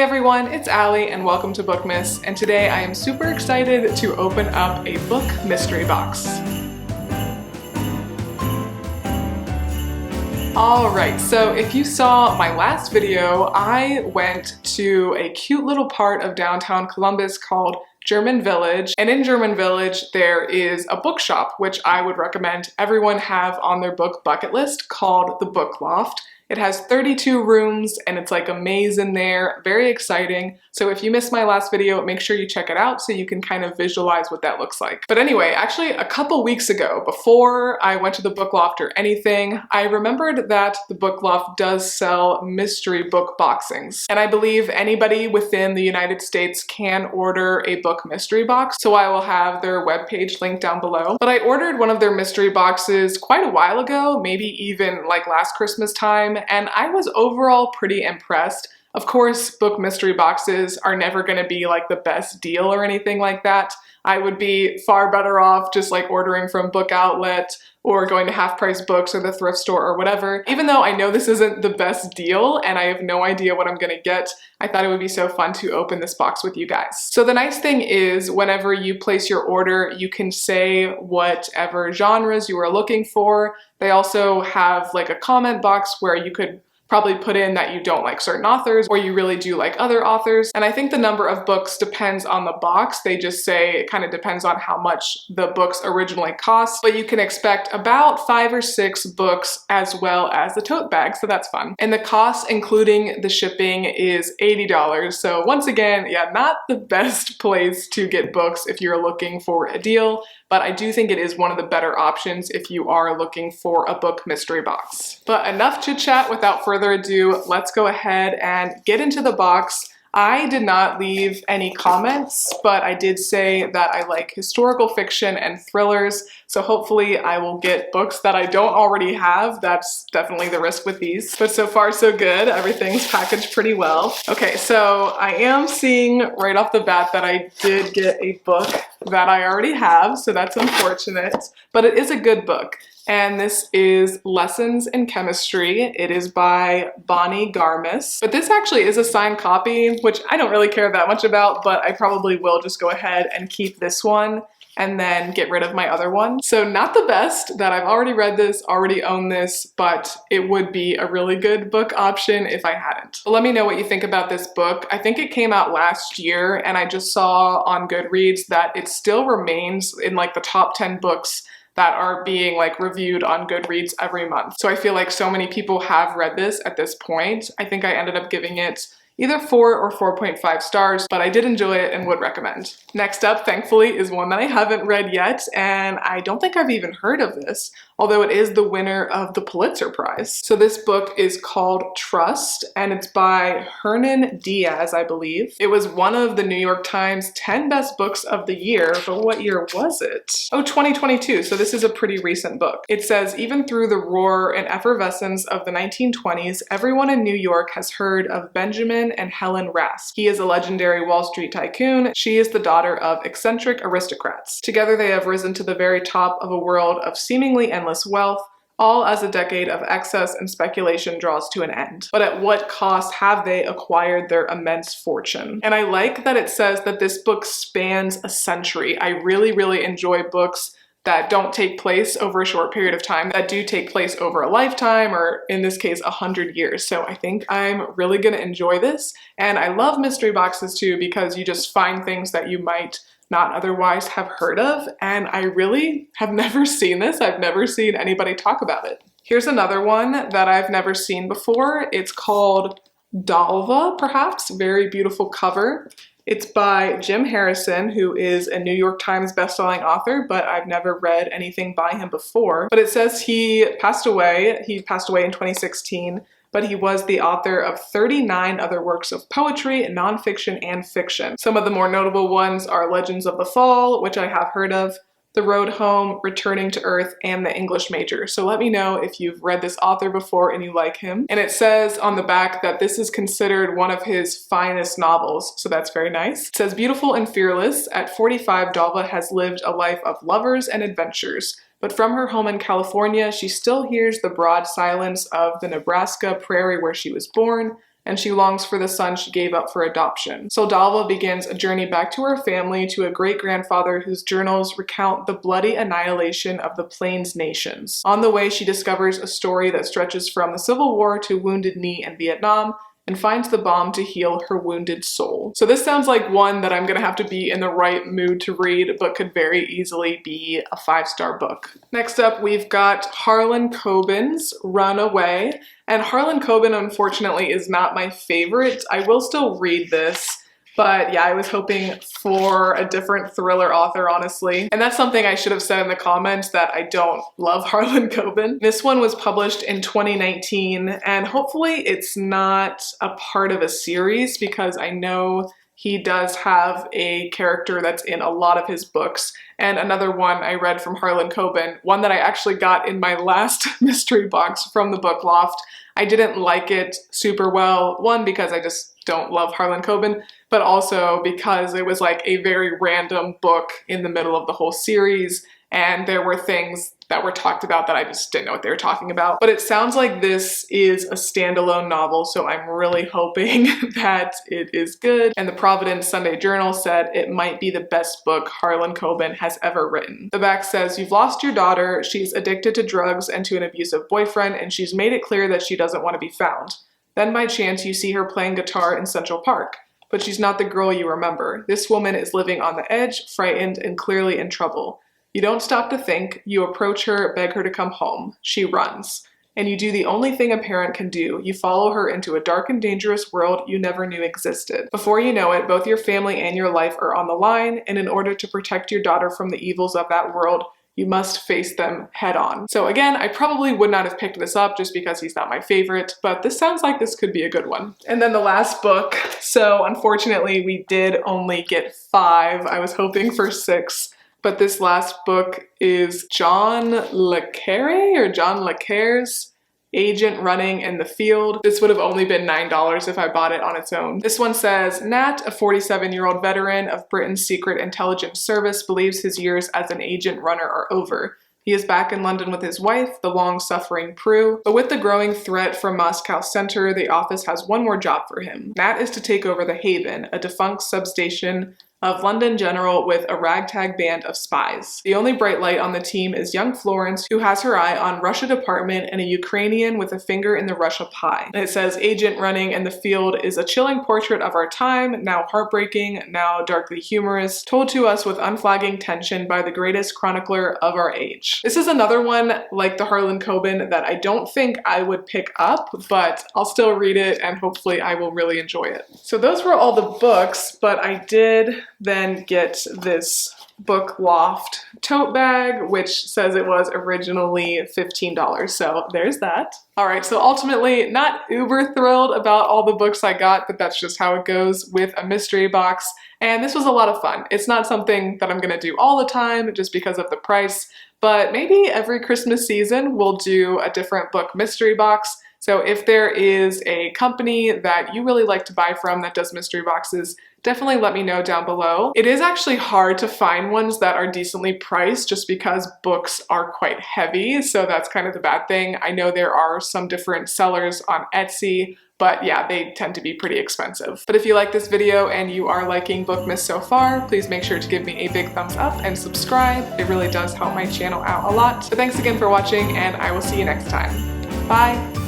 everyone, it's Allie and welcome to Bookmas, and today I am super excited to open up a book mystery box. Alright, so if you saw my last video, I went to a cute little part of downtown Columbus called German Village, and in German Village there is a bookshop which I would recommend everyone have on their book bucket list called the Book Loft. It has 32 rooms and it's like a maze in there, very exciting. So if you missed my last video, make sure you check it out so you can kind of visualize what that looks like. But anyway, actually a couple weeks ago, before I went to the Book Loft or anything, I remembered that the Book Loft does sell mystery book boxings. And I believe anybody within the United States can order a book mystery box. So I will have their webpage linked down below. But I ordered one of their mystery boxes quite a while ago, maybe even like last Christmas time, and I was overall pretty impressed. Of course, book mystery boxes are never going to be like the best deal or anything like that. I would be far better off just like ordering from Book Outlet or going to Half Price Books or the thrift store or whatever. Even though I know this isn't the best deal and I have no idea what I'm gonna get, I thought it would be so fun to open this box with you guys. So the nice thing is whenever you place your order, you can say whatever genres you are looking for. They also have like a comment box where you could probably put in that you don't like certain authors or you really do like other authors. And I think the number of books depends on the box. They just say it kind of depends on how much the books originally cost, but you can expect about 5 or 6 books as well as the tote bag, so that's fun. And the cost including the shipping is $80. So once again, yeah, not the best place to get books if you're looking for a deal, but I do think it is one of the better options if you are looking for a book mystery box. But enough chit chat, without further ado, let's go ahead and get into the box. I did not leave any comments, but I did say that I like historical fiction and thrillers, so hopefully I will get books that I don't already have. That's definitely the risk with these. But so far so good, everything's packaged pretty well. Okay, so I am seeing right off the bat that I did get a book that I already have, so that's unfortunate, but it is a good book. And this is Lessons in Chemistry. It is by Bonnie Garmis. But this actually is a signed copy, which I don't really care that much about, but I probably will just go ahead and keep this one and then get rid of my other one. So not the best that I've already read this, already own this, but it would be a really good book option if I hadn't. But let me know what you think about this book. I think it came out last year and I just saw on Goodreads that it still remains in like the top 10 books that are being like reviewed on Goodreads every month. So I feel like so many people have read this at this point. I think I ended up giving it either 4 or 4.5 stars, but I did enjoy it and would recommend. Next up, thankfully, is one that I haven't read yet, and I don't think I've even heard of this, although it is the winner of the Pulitzer Prize. So this book is called Trust, and it's by Hernan Diaz, I believe. It was one of the New York Times 10 best books of the year, but what year was it? Oh, 2022, so this is a pretty recent book. It says, even through the roar and effervescence of the 1920s, everyone in New York has heard of Benjamin and Helen Rask. He is a legendary Wall Street tycoon. She is the daughter of eccentric aristocrats. Together they have risen to the very top of a world of seemingly endless wealth, all as a decade of excess and speculation draws to an end. But at what cost have they acquired their immense fortune? And I like that it says that this book spans a century. I really, really enjoy books that don't take place over a short period of time, that do take place over a lifetime, or in this case, 100 years. So I think I'm really gonna enjoy this. And I love mystery boxes too, because you just find things that you might not otherwise have heard of. And I really have never seen this. I've never seen anybody talk about it. Here's another one that I've never seen before. It's called Dalva, perhaps, very beautiful cover. It's by Jim Harrison, who is a New York Times bestselling author, but I've never read anything by him before. But it says he passed away. He passed away in 2016, but he was the author of 39 other works of poetry, nonfiction, and fiction. Some of the more notable ones are Legends of the Fall, which I have heard of, The Road Home, Returning to Earth, and The English Major. So let me know if you've read this author before and you like him. And it says on the back that this is considered one of his finest novels, so that's very nice. It says, beautiful and fearless, at 45, Dalva has lived a life of lovers and adventures. But from her home in California, she still hears the broad silence of the Nebraska prairie where she was born, and she longs for the son she gave up for adoption. Soldalva begins a journey back to her family, to a great-grandfather whose journals recount the bloody annihilation of the Plains nations. On the way, she discovers a story that stretches from the Civil War to Wounded Knee in Vietnam, and finds the balm to heal her wounded soul. So this sounds like one that I'm gonna have to be in the right mood to read, but could very easily be a 5-star book. Next up, we've got Harlan Coben's Runaway. And Harlan Coben, unfortunately, is not my favorite. I will still read this, but yeah, I was hoping for a different thriller author, honestly. And that's something I should have said in the comments, that I don't love Harlan Coben. This one was published in 2019, and hopefully it's not a part of a series, because I know he does have a character that's in a lot of his books. And another one I read from Harlan Coben, one that I actually got in my last mystery box from the book Loft. I didn't like it super well, one, because I just don't love Harlan Coben, but also because it was like a very random book in the middle of the whole series, and there were things that were talked about that I just didn't know what they were talking about. But it sounds like this is a standalone novel, so I'm really hoping that it is good. And the Providence Sunday Journal said it might be the best book Harlan Coben has ever written. The back says, "You've lost your daughter, she's addicted to drugs and to an abusive boyfriend, and she's made it clear that she doesn't want to be found. Then by chance you see her playing guitar in Central Park. But she's not the girl you remember. This woman is living on the edge, frightened, and clearly in trouble. You don't stop to think, you approach her, beg her to come home. She runs. And you do the only thing a parent can do. You follow her into a dark and dangerous world you never knew existed. Before you know it, both your family and your life are on the line, and in order to protect your daughter from the evils of that world, you must face them head on." So again, I probably would not have picked this up just because he's not my favorite, but this sounds like this could be a good one. And then the last book. So unfortunately, we did only get 5. I was hoping for 6. But this last book is John Le Carre's Agent Running in the Field. This would have only been $9 if I bought it on its own. This one says, Nat, a 47-year-old veteran of Britain's Secret Intelligence Service, believes his years as an agent runner are over. He is back in London with his wife, the long-suffering Prue, but with the growing threat from Moscow Center, the office has one more job for him. Nat is to take over the Haven, a defunct substation of London General with a ragtag band of spies. The only bright light on the team is young Florence, who has her eye on Russia Department and a Ukrainian with a finger in the Russia pie. And it says, Agent Running in the Field is a chilling portrait of our time, now heartbreaking, now darkly humorous, told to us with unflagging tension by the greatest chronicler of our age. This is another one like the Harlan Coben that I don't think I would pick up, but I'll still read it and hopefully I will really enjoy it. So those were all the books, but I did then get this book Loft tote bag, which says it was originally $15. So there's that. All right, so ultimately not uber thrilled about all the books I got, but that's just how it goes with a mystery box. And this was a lot of fun. It's not something that I'm gonna do all the time just because of the price, but maybe every Christmas season we'll do a different book mystery box. So if there is a company that you really like to buy from that does mystery boxes, definitely let me know down below. It is actually hard to find ones that are decently priced just because books are quite heavy, so that's kind of the bad thing. I know there are some different sellers on Etsy, but yeah, they tend to be pretty expensive. But if you like this video and you are liking Bookmas so far, please make sure to give me a big thumbs up and subscribe. It really does help my channel out a lot. So thanks again for watching, and I will see you next time. Bye!